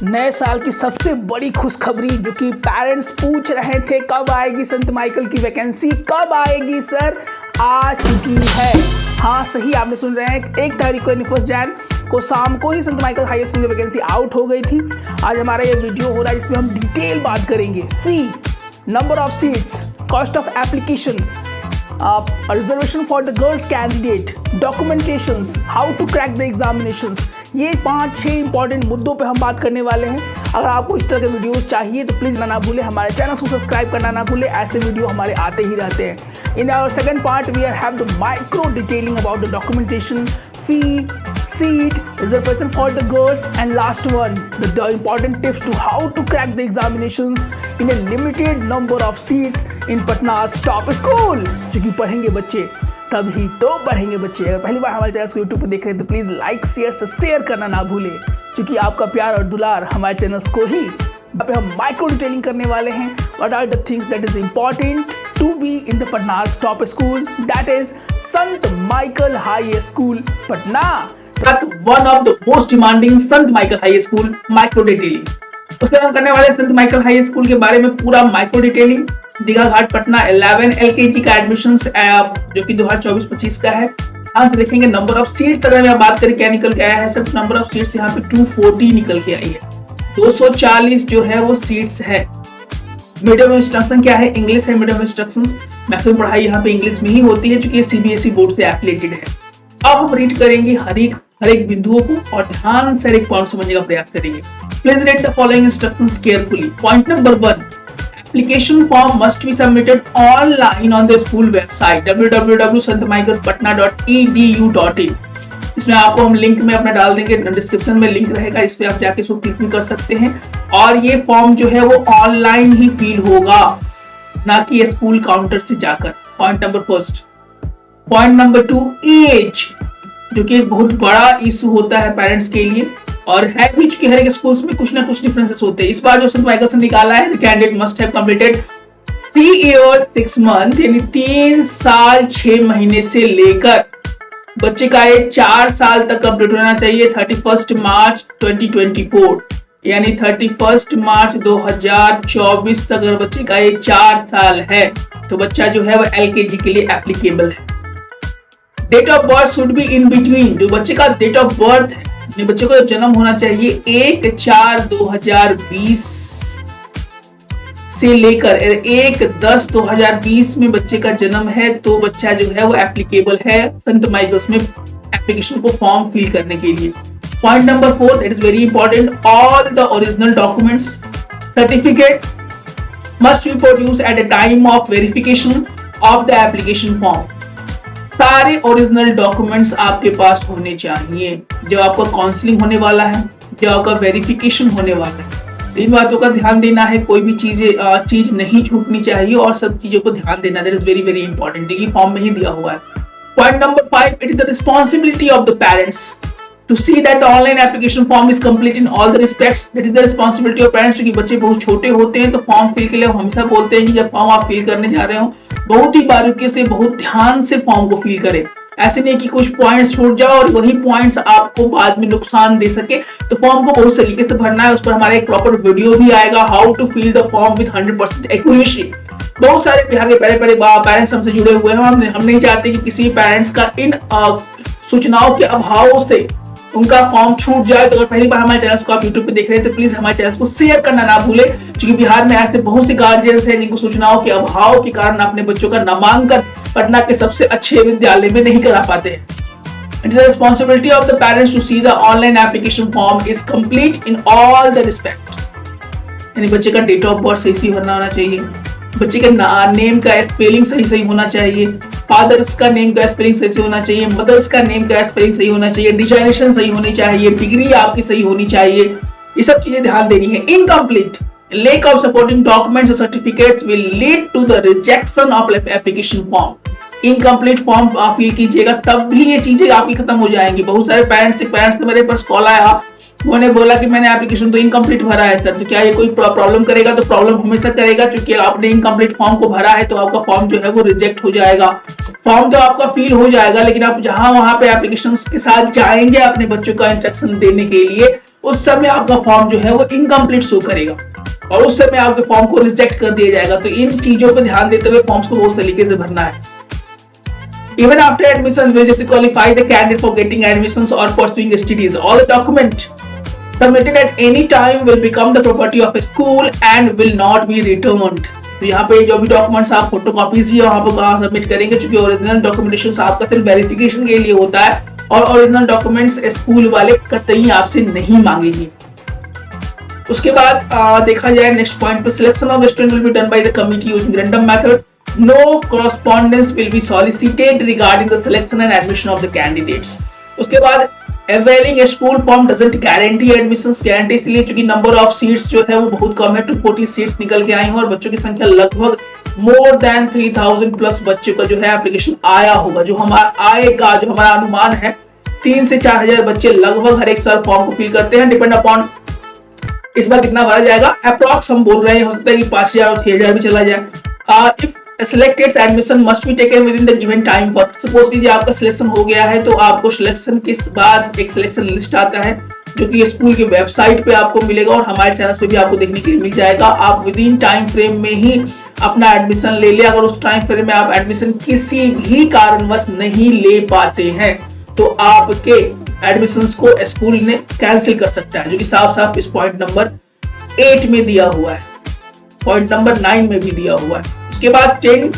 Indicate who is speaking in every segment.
Speaker 1: नए साल की सबसे बड़ी खुशखबरी जो कि पेरेंट्स पूछ रहे थे कब आएगी संत माइकल की वैकेंसी, कब आएगी सर, आ चुकी है। हाँ सही आपने सुन रहे हैं, 1 तारीख को यानी 1 जैन को शाम को ही संत माइकल हाई स्कूल की वैकेंसी आउट हो गई थी। आज हमारा ये वीडियो हो रहा है जिसमें हम डिटेल बात करेंगे। Fee, number of seats, cost of application, reservation for the girls candidate, documentations, how to crack the examinations, ये 5-6 इंपॉर्टेंट मुद्दों पे हम बात करने वाले हैं। अगर आपको इस तरह के वीडियोस चाहिए तो प्लीज़ ना भूलें हमारे चैनल को सब्सक्राइब करना ना भूलें, ऐसे वीडियो हमारे आते ही रहते हैं। In our second part we are have the micro detailing about the documentation, fee, seat, reservation for the girls, and last one, the important tips to how to crack the examinations in a limited number of seats in Patna's top school। क्योंकि पढ़ेंगे बच्चे तभी तो बढ़ेंगे बच्चे। अगर पहली बार हमारे चैनल को यूट्यूब पर देख रहे हैं तो प्लीज़ लाइक शेयर सब्सक्राइब करना ना भूलें, क्योंकि आपका प्यार और दुलार हमारे चैनल्स को ही यहाँ पे हम माइक्रो डिटेलिंग करने वाले हैं। What are the things that is important to be in the Patna's top school, that is Sant Michael High School, Patna।
Speaker 2: But one of the most demanding Sant Michael High School micro detailing। उसके बाद हम करने वाले संत Michael high school के बारे में पूरा micro detailing. Digha घाट Patna 11 LKG का एडमिशन जो कि 2024-25 का है। यहाँ से देखेंगे नंबर ऑफ सीट्स, अगर मैं बात करें क्या निकल के आया है, सिर्फ नंबर ऑफ सीट्स यहाँ पे 240 निकल के आई है। 240 जो है वो सीट्स है। मीडियम ऑफ इंस्ट्रक्शन क्या है, इंग्लिश है मीडियम ऑफ इंस्ट्रक्शन। मैक्सिमम पढ़ाई यहाँ पे इंग्लिश में ही होती है क्योंकि CBSE बोर्ड से एफिलिएटेड है। अब हम रीड करेंगे हर एक बिंदुओं को और ध्यान से हर एक पॉइंट समझने का प्रयास करेंगे। Please read the following instructions carefully. Point number 1, application form must be submitted online on the school website www.santmichaelspatna.edu.in। इसमें आपको हम लिंक में अपना डाल देंगे, डिस्क्रिप्शन में लिंक रहेगा, इस पे आप जाके इसको क्लिक भी कर सकते हैं। और ये फॉर्म जो है वो ऑनलाइन ही फिल होगा, ना कि स्कूल काउंटर से जाकर। Point number 1। Point number 2, age, जो कि एक बहुत बड़ा इशू होता है पेरेंट्स के लिए और है भी, चूंकि हर एक स्कूल्स में कुछ ना कुछ डिफरेंसेस होते हैं। इस बार जो संत माइकल से निकाला है, candidate must have completed 3 years 6 months, यानी 3 साल 6 महीने से लेकर बच्चे का एज 4 साल तक कंप्लीट होना चाहिए। 31 मार्च 2024 यानी 31 मार्च 2024 तक अगर बच्चे का एज 4 साल है तो बच्चा जो है वो LKG के लिए एप्लीकेबल है। Date of birth should be in between, जो बच्चे का डेट ऑफ बर्थ है, बच्चे को जन्म होना चाहिए 1/4/2020 से लेकर 1/10/2020 में बच्चे का जन्म है तो बच्चा जो है वो एप्लीकेबल है संत माइकल्स में एप्लीकेशन को फॉर्म फिल करने के लिए। Point number 4, that is very important, all the original documents certificates must be produced at the time of verification of the application form. सारे ओरिजिनल डॉक्यूमेंट्स आपके पास होने चाहिए जब आपका काउंसलिंग होने वाला है, जब आपका वेरिफिकेशन होने वाला है। इन बातों का ध्यान देना है, कोई भी चीज नहीं छूटनी चाहिए और सब चीजों को ध्यान देना, that is very very important, ये फॉर्म में ही दिया हुआ है। Point number 5, it is the responsibility of the parents to see that the online application form is complete in all the respects, that is the responsibility of parents। क्योंकि बच्चे बहुत छोटे होते हैं तो फॉर्म फिल के लिए हम हमेशा बोलते हैं कि जब फॉर्म आप फिल करने जा रहे हो बहुत ही बारीकी से बहुत ध्यान से फॉर्म को फिल करें। ऐसे नहीं कि कुछ पॉइंट्स छूट जाओ और वही पॉइंट्स आपको बाद में नुकसान दे सके। तो फॉर्म को बहुत तरीके से भरना है, उस पर हमारा एक प्रॉपर वीडियो भी आएगा, how to fill the form with 100% accuracy. बहुत सारे बिहार के बड़े पेरेंट्स हमसे जुड़े हुए हैं, हम नहीं चाहते कि किसी पेरेंट्स का इन सूचनाओं के अभाव से उनका फॉर्म छूट जाए। तो अगर पहली बार हमारे चैनल को आप यूट्यूब पे देख रहे हैं तो प्लीज हमारे चैनल को शेयर करना ना भूलें, क्योंकि बिहार में ऐसे बहुत से गार्जियंस हैं जिनको सूचनाओं के अभाव के कारण अपने बच्चों का नामांकन पटना के सबसे अच्छे विद्यालय में नहीं करा पाते हैं। It is the responsibility of the parents to see the online application form is complete in all the respect। यानी बच्चे का डेट ऑफ बर्थ सही भरना होना चाहिए, बच्चे के नेम का स्पेलिंग सही होना चाहिए, फादर्स का नेम का स्पेलिंग सही होना चाहिए, मदर्स का नेम का स्पेलिंग सही होना चाहिए, डिजाइनेशन सही होनी चाहिए, डिग्री आपकी सही होनी चाहिए, ये सब चीजें ध्यान देनी है। Incomplete, lack of supporting documents or certificates will lead to the rejection of application form। Incomplete form आप फिल कीजिएगा तब भी ये चीजें आपकी खत्म हो जाएंगी। बहुत सारे पेरेंट्स ने मेरे पास कॉल आया, उन्होंने बोला कि मैंने एप्लीकेशन तो इनकम्प्लीट भरा है सर, तो क्या ये कोई प्रॉब्लम करेगा? तो प्रॉब्लम हमेशा करेगा, क्योंकि आपने इनकम्प्लीट फॉर्म को भरा है तो आपका फॉर्म जो है वो रिजेक्ट हो जाएगा। फॉर्म तो आपका फिल हो जाएगा, लेकिन आप जहां वहां पे एप्लीकेशन के साथ जाएंगे अपने बच्चों का इंस्ट्रक्शन देने के लिए, उस समय आपका फॉर्म जो है वो इनकम्प्लीट शो करेगा और उस समय आपके फॉर्म को रिजेक्ट कर दिया जाएगा। तो इन चीजों पर ध्यान देते हुए फॉर्म्स को बहुत तरीके से भरना है। Even after admission, will just qualify the candidate for getting admissions or pursuing studies. All the document submitted at any time will become the property of a school and will not be returned. तो यहाँ पे जो भी documents आप photocopies ही वहाँ पर कहाँ submit करेंगे, क्योंकि ओरिजिनल डॉक्यूमेंटेशन आपका सिर्फ वेरिफिकेशन के लिए होता है और ओरिजिनल डॉक्यूमेंट्स स्कूल वाले कतई आपसे नहीं मांगेंगे। उसके बाद देखा जाए नेक्स्ट पॉइंट पे, selection of student will be done by the committee using random method. No correspondence will be solicited regarding the selection and admission of the candidates. उसके बाद availing a school form doesn't guarantee admissions. guarantee इसलिए क्योंकि number of seats जो है वो बहुत कम है, 240 seats निकल के आई हैं और बच्चों की संख्या लगभग more than 3000 प्लस बच्चों का जो है एप्लीकेशन आया होगा। जो हमारा आएगा, जो हमारा अनुमान है 3 से 4000 बच्चे लगभग हर एक साल फॉर्म को फिल करते हैं। डिपेंड अपॉन इस बार कितना भरा जाएगा, अप्रॉक्स हम बोल रहे हैं, हो सकता है कि 5000 और 6000 भी चला जाए। If selected admission must be taken within the given time for. Suppose कीजिए आपका सिलेक्शन हो गया है, तो आपको सिलेक्शन के बाद एक सिलेक्शन लिस्ट आता है जो कि स्कूल की वेबसाइट पे आपको मिलेगा और हमारे चैनल पे भी आपको देखने के लिए मिल जाएगा। आप विद इन टाइम फ्रेम में ही अपना एडमिशन ले ले। अगर उस टाइम फ्रेम में आप एडमिशन किसी भी कारणवश नहीं ले पाते हैं तो आपके एडमिशन को स्कूल ने कैंसिल कर सकता है, जो कि साफ साफ इस पॉइंट नंबर 8 में दिया हुआ है, पॉइंट नंबर 9 में भी दिया हुआ है। उसके बाद 10,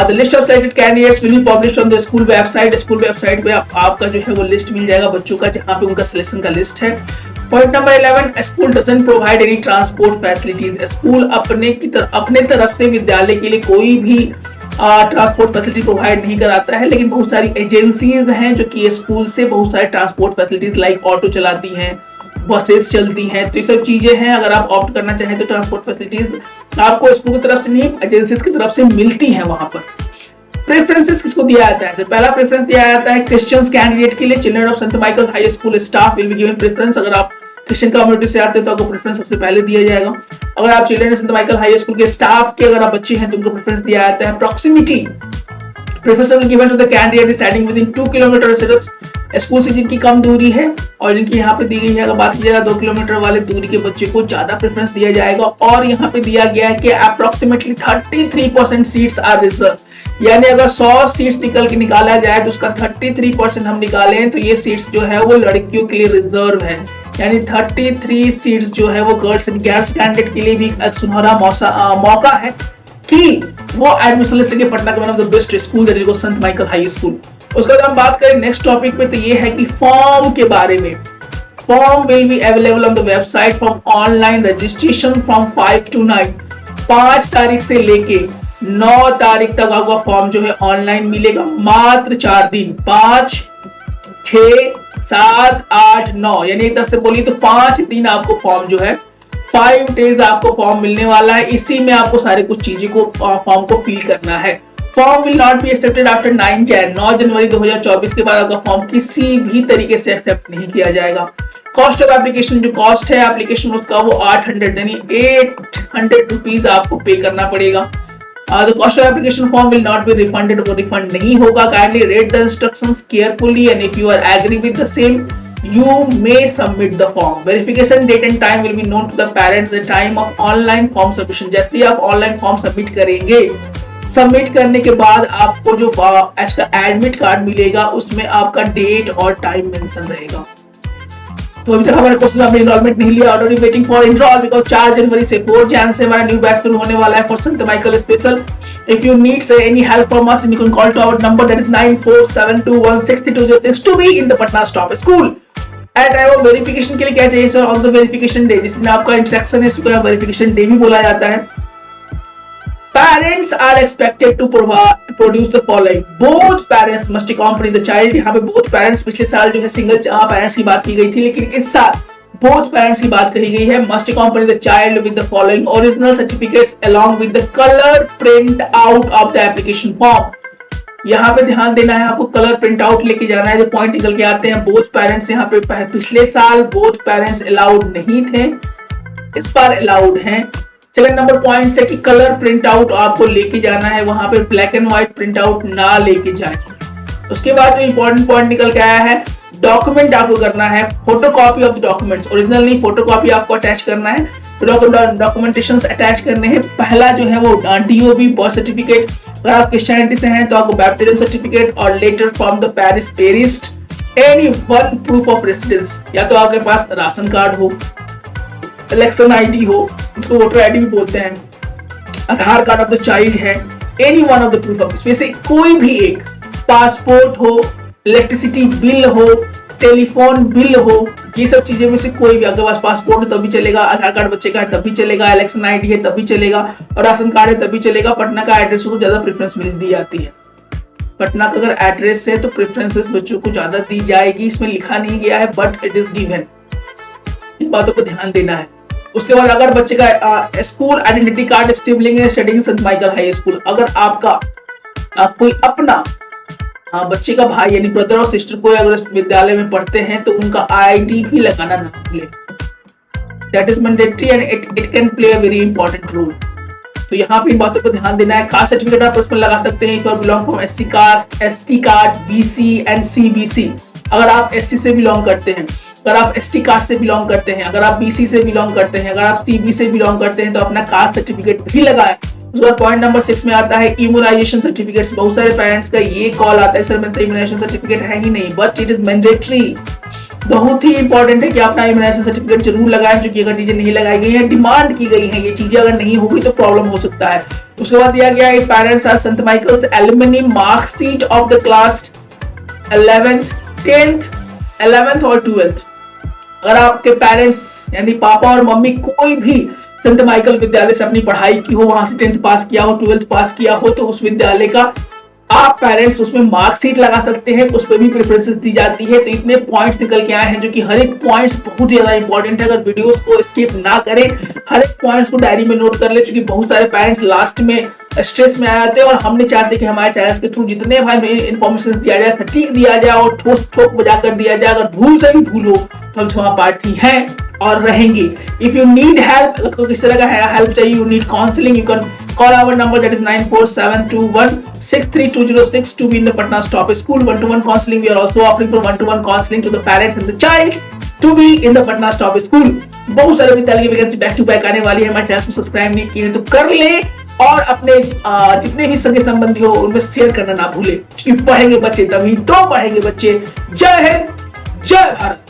Speaker 2: the list of selected candidates will be published on the school website. School website पे आपका जो है वो लिस्ट मिल जाएगा बच्चों का, जहाँ पे उनका सिलेक्शन का लिस्ट है। Point number 11, school doesn't provide any transport facilities. School अपने तरफ से विद्यालय के लिए कोई भी ट्रांसपोर्ट फैसिलिटी प्रोवाइड नहीं कराता है, लेकिन बहुत सारी एजेंसीज हैं जो कि स्कूल से बहुत सारे ट्रांसपोर्ट फैसिलिटीज लाइक ऑटो चलाती हैं, बसेस चलती हैं। तो ये सब चीजें हैं, अगर आप ऑप्ट करना चाहें तो ट्रांसपोर्ट फैसिलिटीज आपको स्कूल की तरफ से नहीं, एजेंसीज की तरफ से मिलती हैं वहां पर। प्रेफरेंसेस किसको दिया जाता है? पहला प्रेफरेंस दिया जाता है क्रिश्चियंस कैंडिडेट के लिए। Children of Saint Michael high school staff will be given preference. अगर आप क्रिश्चियन कम्युनिटी से आते हैं तो आपको प्रेफरेंस सबसे पहले दिया जाएगा। अगर आप children of Saint Michael high school के स्टाफ के अगर आप बच्चे हैं तो उनको प्रेफरेंस दिया जाता है। Proximity preference will given to the candidate residing within 2 kilometre school से जिनकी कम दूरी है और जिनकी यहाँ पे दी गई है, अगर बात की जाए 2 किलोमीटर वाले दूरी के बच्चे को ज्यादा प्रेफरेंस दिया जाएगा। और यहाँ पे दिया गया है कि अप्रोक्सीमेटली 33% सीट्स आर रिजर्व, यानी अगर 100 सीट्स निकाला जाए तो उसका 33% हम निकाले हैं तो ये सीट्स जो है वो लड़कियों के लिए रिजर्व है। यानी 33 सीट्स जो है वो गर्ल्स एंड गर्ल्स कैंडिडेट के लिए भी एक सुनहरा मौका है कि वो एडमिशन ले सके पटना के one of the best school that is Saint Michael high school. उसके बाद हम बात करें नेक्स्ट टॉपिक पे, तो ये है कि फॉर्म के बारे में। Form will be available on the website from online registration from 5 to 9। 5 तारीख से लेके 9 तारीख तक आपका फॉर्म जो है ऑनलाइन मिलेगा, मात्र 4 दिन, 5, 6, 7, 8, 9, यानी 10 से बोलिए तो 5 दिन आपको फॉर्म जो है 5 डेज आपको फॉर्म मिलने वाला है। इसी में आपको सारे कुछ चीजें को फॉर्म को फिल करना है। Form will not be accepted after 9 जनवरी 2024 के बाद आपका फॉर्म किसी भी तरीके से एक्सेप्ट नहीं किया जाएगा। कॉस्ट ऑफ एप्लीकेशन, जो कॉस्ट है एप्लीकेशन उसका वो 800 यानी 800 रुपीज आपको पे करना पड़ेगा। The cost of application form will not be refunded, वो रिफंड नहीं होगा। Kindly read the instructions carefully and if you are agree with the same, you may submit the form. Verification date and time will be known to the parents at the time of online form submission. जैसे ही आप online form submit करेंगे, submit करने के बाद आपको जो इसका admit card मिलेगा उसमें आपका डेट और टाइम मेंशन रहेगा। तो अभी तक हमारे कोर्स में आपने एनरोलमेंट नहीं लिया, already waiting for enrol because 4 जनवरी से 4 जन से हमारा न्यू बैच शुरू होने वाला है for Saint Michael special. If you need any help from us you can call to our number that is 9472163206 to be in the Patna stop school. At time of verification के लिए क्या चाहिए सर? On the verification day, जिसमें आपका instruction है, इसको verification day भी बोला जाता है। Parents are expected to produce the following. Both parents must accompany the child. यहाँ पे both parents, पिछले साल जो है सिंगल पेरेंट्स की बात की गई थी, लेकिन इस साल both parents की बात कही गई है। Must accompany the child with the following original certificates along with the color print out of the application form. यहाँ पे ध्यान देना है, आपको कलर प्रिंट आउट लेके जाना है। जो पॉइंट निकल के आते हैं, बोथ पेरेंट्स यहाँ पे पिछले साल बोथ पेरेंट्स अलाउड नहीं थे, इस बार अलाउड हैं। सेकंड नंबर पॉइंट है कि कलर प्रिंट आउट आपको लेके जाना है, वहां पे black and white print out ना लेके जाए। उसके बाद जो इंपॉर्टेंट पॉइंट निकल के आया है, डॉक्यूमेंट आपको करना है, photocopy of the documents, original नहीं, फोटोकॉपी आपको अटैच करना है, डॉक्यूमेंटेशन अटैच करने हैं। पहला जो है वो डीओबी बर्थ सर्टिफिकेट, अगर आप क्रिश्चियनिटी से हैं तो आपको बैप्टिज्म सर्टिफिकेट, और letter from the parish priest, any one proof of residence, या तो आपके पास राशन कार्ड हो, इलेक्शन आईडी हो, उसको वोटर आईडी भी बोलते हैं, Aadhaar card of the child है, any one of the proof of, इसमें से कोई भी एक, पासपोर्ट हो, इलेक्ट्रिसिटी बिल हो, टेलीफोन बिल हो, ये सब चीजें में से कोई भी, अगर पासपोर्ट है तब भी चलेगा, आधार कार्ड बच्चे का है तब भी चलेगा, इलेक्शन आईडी है तब भी चलेगा, और राशन कार्ड है तब भी चलेगा। पटना का एड्रेस को ज्यादा प्रेफरेंस मिल दी जाती है। पटना का अगर एड्रेस है तो प्रेफरेंसेस बच्चों को ज्यादा दी जाएगी, इसमें लिखा नहीं गया है बट इट इज गिवन, इन बातों पर ध्यान देना है। उसके बाद अगर बच्चे का स्कूल आइडेंटिटी कार्ड, सिबलिंग है स्टडीइंग संत माइकल हाई स्कूल, अगर आपका कोई अपना बच्चे का भाई यानी ब्रदर और सिस्टर कोई अगर विद्यालय में पढ़ते हैं तो उनका आईडी भी लगाना ना भूलें, that is mandatory and it can play a very important role. तो यहाँ पे इन बातों पर ध्यान देना है। कास्ट सर्टिफिकेट आप उसमें लगा सकते हैं, if belong from SC caste, ST card, BC and CBC, अगर आप एससी से बिलोंग करते हैं, अगर आप एसटी कास्ट से बिलोंग करते हैं, अगर आप बीसी से बिलोंग करते हैं, अगर आप सीबी से बिलोंग करते हैं तो अपना कास्ट सर्टिफिकेट भी लगाएं। उसके बाद पॉइंट नंबर 6 में आता है इम्यूनाइजेशन सर्टिफिकेट्स। बहुत सारे पेरेंट्स का ये कॉल आता है सर मेरा इम्यूनाइजेशन सर्टिफिकेट है ही नहीं, बट इट इज मैंडेटरी, बहुत ही इंपॉर्टेंट है कि अपना इम्यूनाइजेशन सर्टिफिकेट जरूर लगाएं, क्योंकि अगर चीजें नहीं लगाई गई हैं, डिमांड की गई हैं, ये चीजें अगर नहीं होगी तो प्रॉब्लम हो सकता है। उसके बाद दिया गया है parents are saint Michael's alumni marksheet of the class 11th, 10th, 11th और 12th। अगर आपके पेरेंट्स यानी पापा और मम्मी कोई भी संत माइकल विद्यालय से अपनी पढ़ाई की हो, वहां से 10th पास किया हो, 12th पास किया हो, तो उस विद्यालय का आप पेरेंट्स उसमें मार्कशीट लगा सकते हैं, उस पर भी प्रेफरेंसेस दी जाती है। तो इतने पॉइंट्स निकल के आए हैं जो कि हर एक पॉइंट्स बहुत ज्यादा इंपॉर्टेंट है। अगर वीडियोस को स्किप ना करें, हर एक पॉइंट्स को डायरी में नोट कर ले, क्योंकि बहुत सारे पेरेंट्स लास्ट में स्ट्रेस में आ जाते हैं और हमने चाहते कि हमारे चैनल के थ्रू जितने भाई इन्फॉर्मेशन दिया जाए सटीक दिया जाए और ठोस ठोक बजा कर दिया जाए। अगर भूल से भी भूल हो तो हम क्षमा प्रार्थी हैं और रहेंगे। इफ यू नीड हेल्प, अगर किस तरह का हेल्प चाहिए, you need counselling, you can call our number that is 9472163206 to be in the Patna Stop School. One-to-one counseling, we are also offering for one-to-one counseling to the parents and the child to be in the Patna Stop School. बहुत सारे विद्यालय की vacancy back to back आने वाली है। हमारे channel को subscribe नहीं किए तो कर ले और अपने जितने भी सगे संबंधी हो उनमें शेयर करना ना भूले, क्योंकि पढ़ेंगे बच्चे तभी तो पढ़ेंगे बच्चे। जय हिंद, जय भारत।